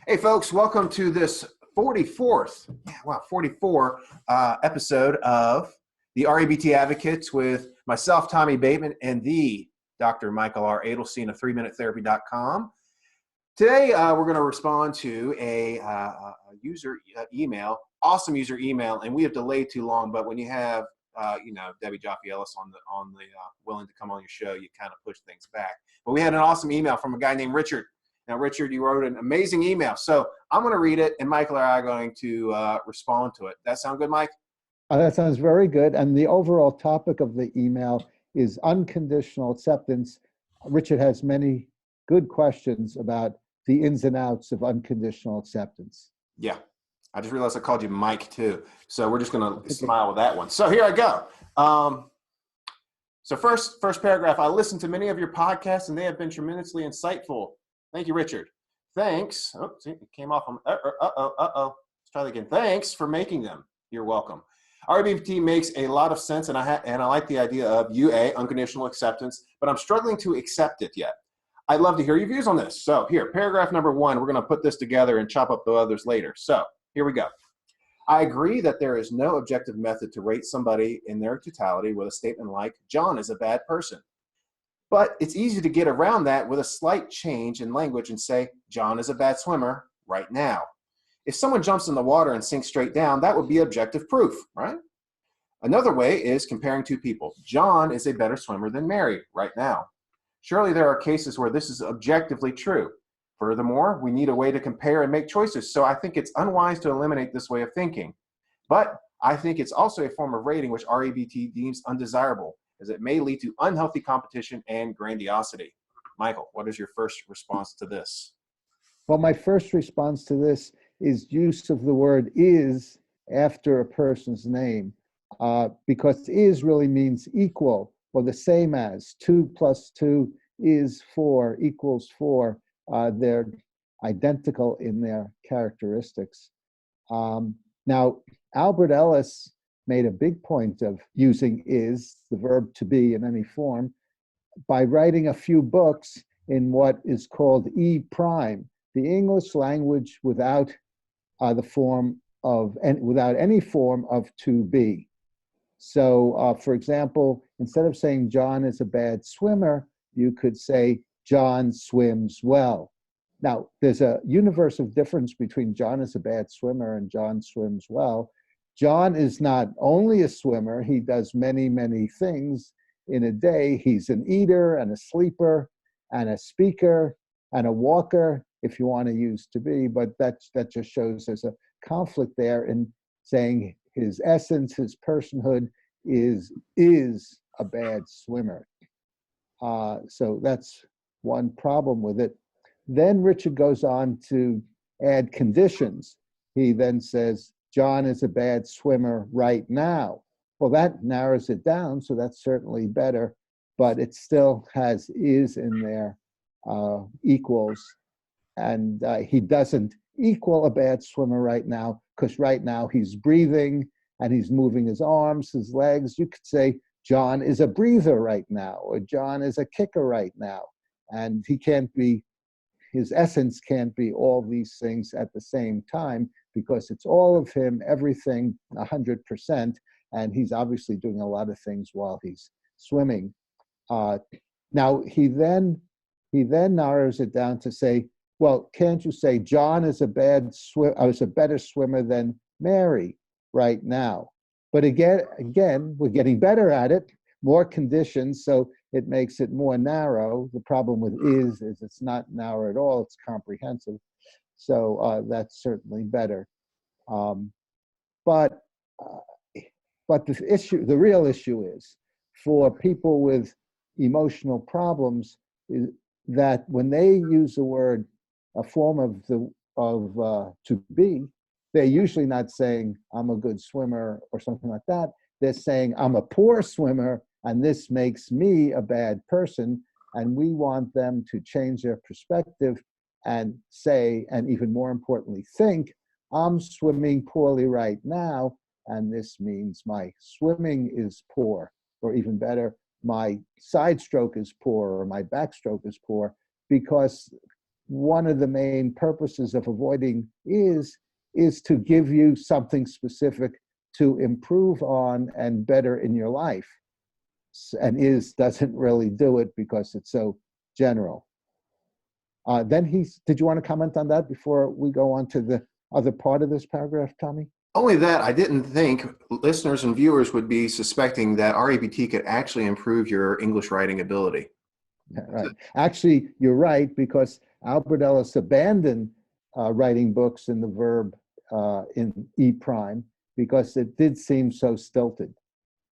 Hey, folks, welcome to this 44th, 44 episode of the REBT Advocates with myself, Tommy Bateman, and the Dr. Michael R. Adelstein of 3minutetherapy.com. Today, we're going to respond to a user email, awesome user email, and we have delayed too long, but when you have Debbie Jaffe Ellis on the willing to come on your show, you kind of push things back. But we had an awesome email from a guy named Richard. Now, Richard, you wrote an amazing email. So I'm going to read it, and Michael and I are going to respond to it. That sound good, Mike? That sounds very good. And the overall topic of the email is unconditional acceptance. Richard has many good questions about the ins and outs of unconditional acceptance. Yeah. I just realized I called you Mike, too. So we're just going to smile with that one. So here I go. So first paragraph, I listened to many of your podcasts, and they have been tremendously insightful. Thank you, Richard. Thanks. Oh, see, it came off. Let's try that again. Thanks for making them. You're welcome. REBT makes a lot of sense, and I like the idea of UA, unconditional acceptance, but I'm struggling to accept it yet. I'd love to hear your views on this. So here, paragraph number 1, we're going to put this together and chop up the others later. So here we go. I agree that there is no objective method to rate somebody in their totality with a statement like, John is a bad person. But it's easy to get around that with a slight change in language and say, John is a bad swimmer right now. If someone jumps in the water and sinks straight down, that would be objective proof, right? Another way is comparing two people. John is a better swimmer than Mary right now. Surely there are cases where this is objectively true. Furthermore, we need a way to compare and make choices, so I think it's unwise to eliminate this way of thinking. But I think it's also a form of rating which REBT deems undesirable, as it may lead to unhealthy competition and grandiosity. Michael, what is your first response to this? Well, my first response to this is use of the word is after a person's name, because is really means equal or the same as. 2 plus 2 is 4 equals 4. They're identical in their characteristics. Now, Albert Ellis made a big point of using is, the verb to be in any form, by writing a few books in what is called E prime, the English language without without any form of to be. So, for example, instead of saying John is a bad swimmer, you could say John swims well. Now, there's a universe of difference between John is a bad swimmer and John swims well. John is not only a swimmer, he does many, many things in a day. He's an eater and a sleeper and a speaker and a walker, if you want to use to be, but that just shows there's a conflict there in saying his essence, his personhood is a bad swimmer. So that's one problem with it. Then Richard goes on to add conditions. He then says, John is a bad swimmer right now. Well, that narrows it down, so that's certainly better, but it still has is in there, equals, and he doesn't equal a bad swimmer right now, because right now he's breathing and he's moving his arms, his legs. You could say John is a breather right now, or John is a kicker right now, and he can't be, his essence can't be all these things at the same time, because it's all of him, everything, 100%, and he's obviously doing a lot of things while he's swimming. Now, he then narrows it down to say, well, can't you say John is a better swimmer than Mary right now? But again, we're getting better at it, more conditions, so it makes it more narrow. The problem with is it's not narrow at all, it's comprehensive. So that's certainly better. But the real issue is for people with emotional problems is that when they use the word, a form of to be, they're usually not saying I'm a good swimmer or something like that. They're saying I'm a poor swimmer and this makes me a bad person. And we want them to change their perspective and say, and even more importantly, think, I'm swimming poorly right now, and this means my swimming is poor, or even better, my side stroke is poor, or my backstroke is poor, because one of the main purposes of avoiding is to give you something specific to improve on and better in your life. And is doesn't really do it because it's so general. Did you want to comment on that before we go on to the other part of this paragraph, Tommy? Only that I didn't think listeners and viewers would be suspecting that REBT could actually improve your English writing ability. Right. Actually, you're right, because Albert Ellis abandoned writing books in the verb in E prime because it did seem so stilted.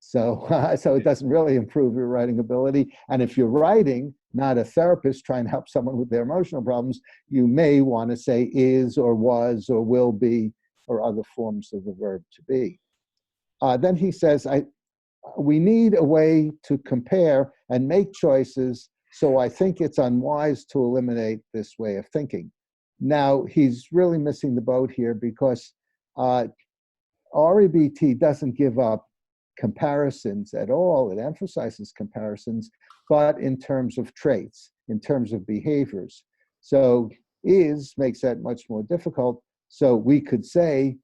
So, so it doesn't really improve your writing ability. And if you're writing, not a therapist trying to help someone with their emotional problems, you may want to say is or was or will be or other forms of the verb to be. Then he says, we need a way to compare and make choices, so I think it's unwise to eliminate this way of thinking. Now, he's really missing the boat here because REBT doesn't give up comparisons at all. It emphasizes comparisons, but in terms of traits, in terms of behaviors. So is makes that much more difficult. So we could say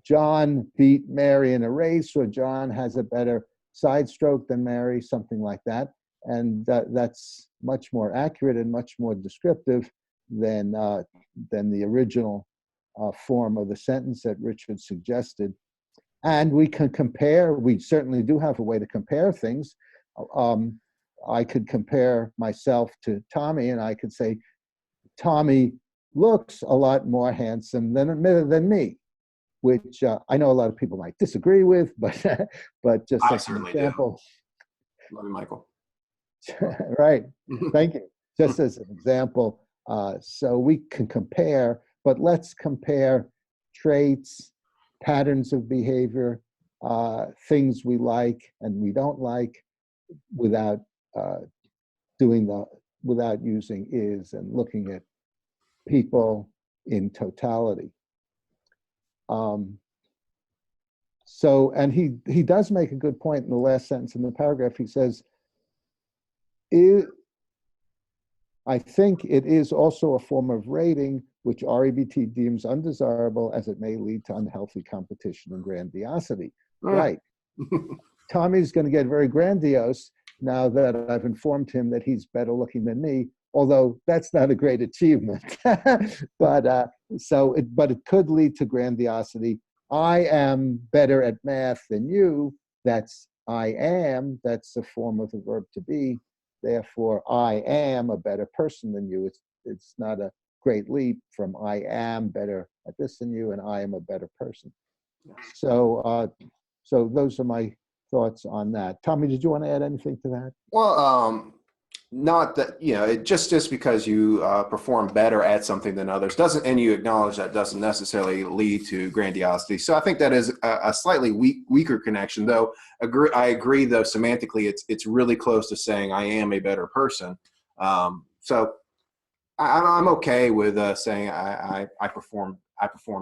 John beat Mary in a race, or John has a better side stroke than Mary, something like that. And that's much more accurate and much more descriptive than the original form of the sentence that Richard suggested. And we can compare, we certainly do have a way to compare things. I could compare myself to Tommy, and I could say, Tommy looks a lot more handsome than me, which I know a lot of people might disagree with, but just I as an certainly example. do. Love you, Michael. Right, thank you. Just as an example, so we can compare, but let's compare traits, patterns of behavior, things we like and we don't like, without without using is and looking at people in totality. So, and he does make a good point in the last sentence in the paragraph. He says, I think it is also a form of rating which REBT deems undesirable, as it may lead to unhealthy competition and grandiosity. Right. Tommy's going to get very grandiose now that I've informed him that he's better looking than me, although that's not a great achievement. but it could lead to grandiosity. I am better at math than you. That's I am. That's a form of the verb to be. Therefore, I am a better person than you. It's not a great leap from I am better at this than you and I am a better person. So, so those are my thoughts on that. Tommy, did you want to add anything to that? Well, not that, just because you perform better at something than others doesn't, and you acknowledge that doesn't necessarily lead to grandiosity. So I think that is a slightly weaker connection, though. I agree, though, semantically, it's really close to saying I am a better person. So I'm okay with saying I perform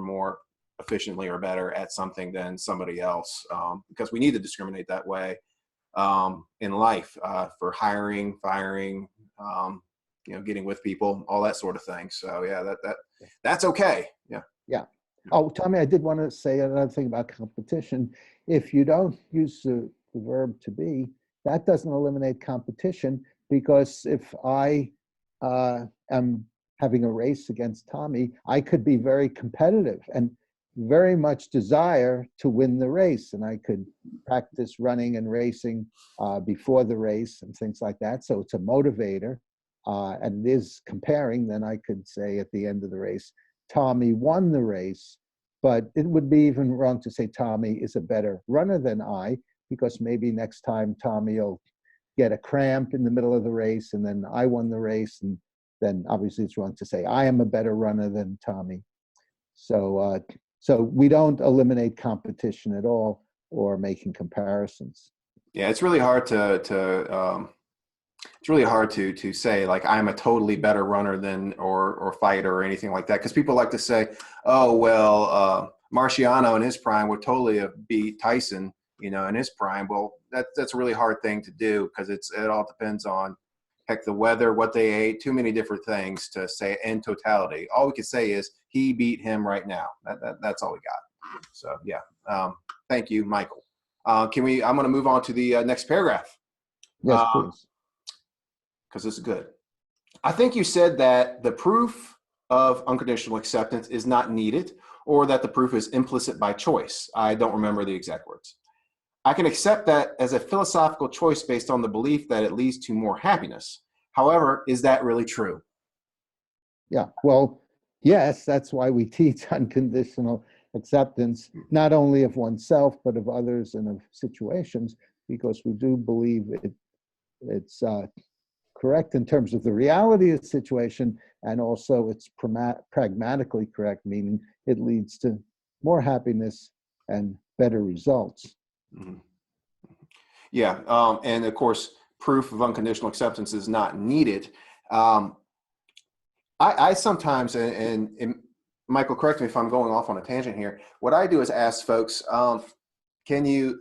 more efficiently or better at something than somebody else, because we need to discriminate that way in life, for hiring, firing, getting with people, all that sort of thing. So yeah, that's okay. Yeah. Yeah. Oh, Tommy, I did want to say another thing about competition. If you don't use the verb to be, that doesn't eliminate competition, because if I am having a race against Tommy, I could be very competitive and very much desire to win the race. And I could practice running and racing before the race and things like that. So it's a motivator, and it is comparing. Then I could say at the end of the race, Tommy won the race, but it would be even wrong to say Tommy is a better runner than I, because maybe next time Tommy will get a cramp in the middle of the race and then I won the race. And then obviously it's wrong to say I am a better runner than Tommy. So, so we don't eliminate competition at all or making comparisons. Yeah, it's really hard to say like I'm a totally better runner than or fighter or anything like that, because people like to say, oh well, Marciano in his prime would totally have beat Tyson, in his prime. Well, that's a really hard thing to do, because it all depends on heck, the weather, what they ate, too many different things to say in totality. All we could say is he beat him right now. That's all we got. So yeah, thank you, Michael. I'm going to move on to the next paragraph. Yes, please. Because this is good. I think you said that the proof of unconditional acceptance is not needed, or that the proof is implicit by choice. I don't remember the exact words. I can accept that as a philosophical choice based on the belief that it leads to more happiness. However, is that really true? Yeah, well, yes, that's why we teach unconditional acceptance, not only of oneself, but of others and of situations, because we do believe it's correct in terms of the reality of the situation, and also it's pragmatically correct, meaning it leads to more happiness and better results. Mm-hmm. Yeah, and of course, proof of unconditional acceptance is not needed. I sometimes, and Michael, correct me if I'm going off on a tangent here. What I do is ask folks, can you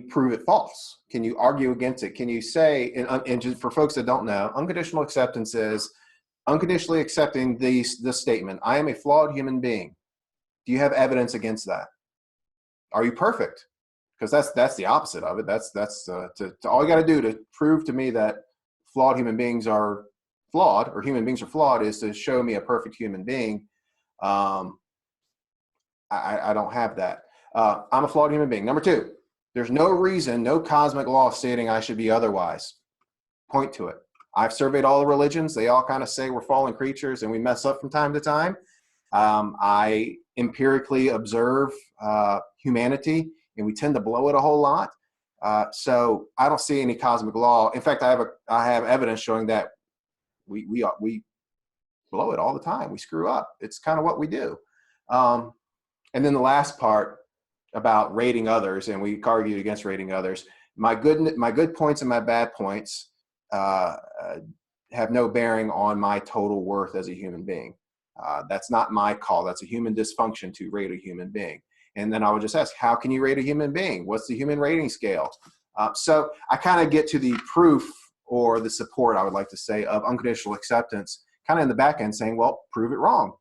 prove it false? Can you argue against it? Can you say, and just for folks that don't know, unconditional acceptance is unconditionally accepting this statement: I am a flawed human being. Do you have evidence against that? Are you perfect? Because that's the opposite of it. That's all you got to do to prove to me that flawed human beings are flawed, or human beings are flawed, is to show me a perfect human being. I don't have that. I'm a flawed human being. Number two, there's no reason, no cosmic law stating I should be otherwise. Point to it. I've surveyed all the religions. They all kind of say we're fallen creatures and we mess up from time to time. I empirically observe humanity, and we tend to blow it a whole lot. So I don't see any cosmic law. In fact, I have evidence showing that we blow it all the time. We screw up. It's kind of what we do. And then the last part about rating others, and we argued against rating others. My good points and my bad points have no bearing on my total worth as a human being. That's not my call. That's a human dysfunction to rate a human being. And then I would just ask, how can you rate a human being? What's the human rating scale? So I kind of get to the proof, or the support, I would like to say, of unconditional acceptance, kind of in the back end, saying, well, prove it wrong.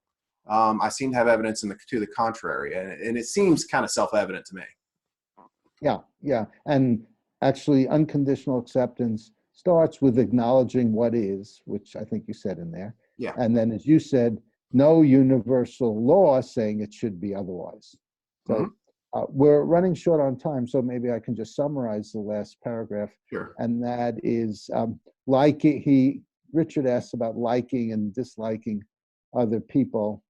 I seem to have evidence to the contrary, and it seems kind of self-evident to me. Yeah. And actually, unconditional acceptance starts with acknowledging what is, which I think you said in there. Yeah. And then, as you said, no universal law saying it should be otherwise. So we're running short on time, so maybe I can just summarize the last paragraph. Sure. And that is, Richard asks about liking and disliking other people,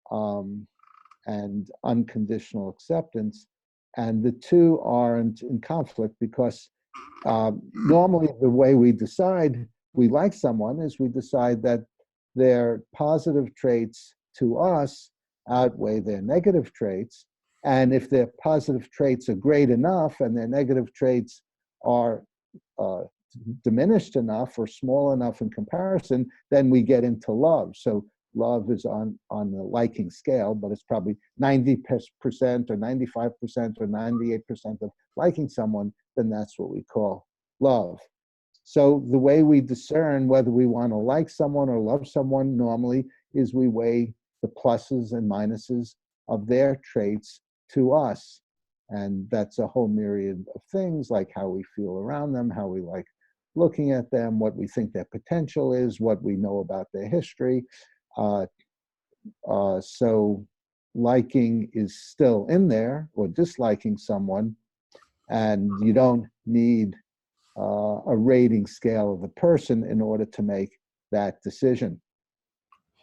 and unconditional acceptance. And the two aren't in conflict, because normally the way we decide we like someone is we decide that their positive traits to us outweigh their negative traits. And if their positive traits are great enough and their negative traits are diminished enough or small enough in comparison, then we get into love. So love is on the liking scale, but it's probably 90% or 95% or 98% of liking someone, then that's what we call love. So the way we discern whether we want to like someone or love someone normally is we weigh the pluses and minuses of their traits to us. And that's a whole myriad of things, like how we feel around them, how we like looking at them, what we think their potential is, what we know about their history. So liking is still in there, or disliking someone, and you don't need a rating scale of the person in order to make that decision.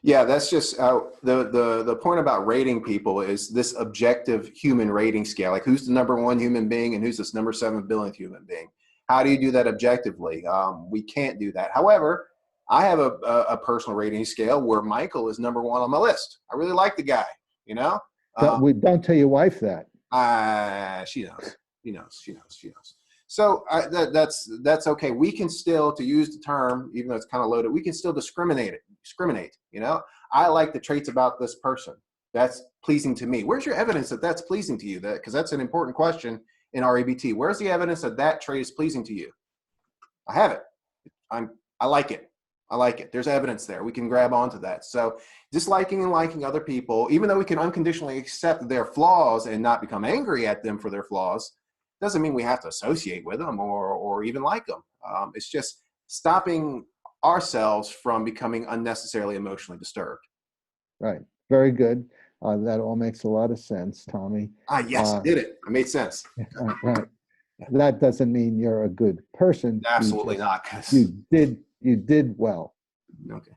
Yeah, that's just the point about rating people is this objective human rating scale. Like, who's the number one human being and who's this number 7 billionth human being? How do you do that objectively? We can't do that. However, I have a personal rating scale where Michael is number one on my list. I really like the guy, you know? Don't tell your wife that. She knows. She knows. So that's okay. We can still, to use the term, even though it's kind of loaded, we can still discriminate. You know, I like the traits about this person. That's pleasing to me. Where's your evidence that that's pleasing to you? Because that's an important question in REBT. Where's the evidence that that trait is pleasing to you? I have it. I'm I like it. I like it. There's evidence there. We can grab onto that. So disliking and liking other people, even though we can unconditionally accept their flaws and not become angry at them for their flaws, doesn't mean we have to associate with them or even like them. It's just stopping ourselves from becoming unnecessarily emotionally disturbed. Right. Very good. That all makes a lot of sense, Tommy. Yes, I did it. It made sense. Right. That doesn't mean you're a good person. Absolutely not. You did well. Okay.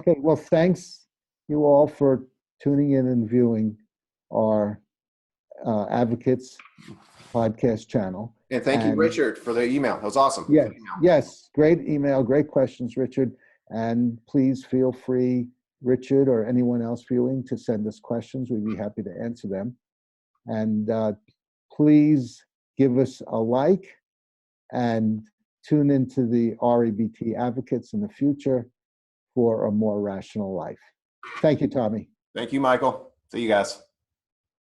Okay. Well, thanks you all for tuning in and viewing our Advocates podcast channel. And thank you, Richard, for the email. That was awesome. Yes, yes, great email, great questions, Richard. And please feel free, Richard or anyone else viewing, to send us questions. We'd be happy to answer them. And please give us a like and tune into the REBT Advocates in the future for a more rational life. Thank you, Tommy. Thank you, Michael. See you guys.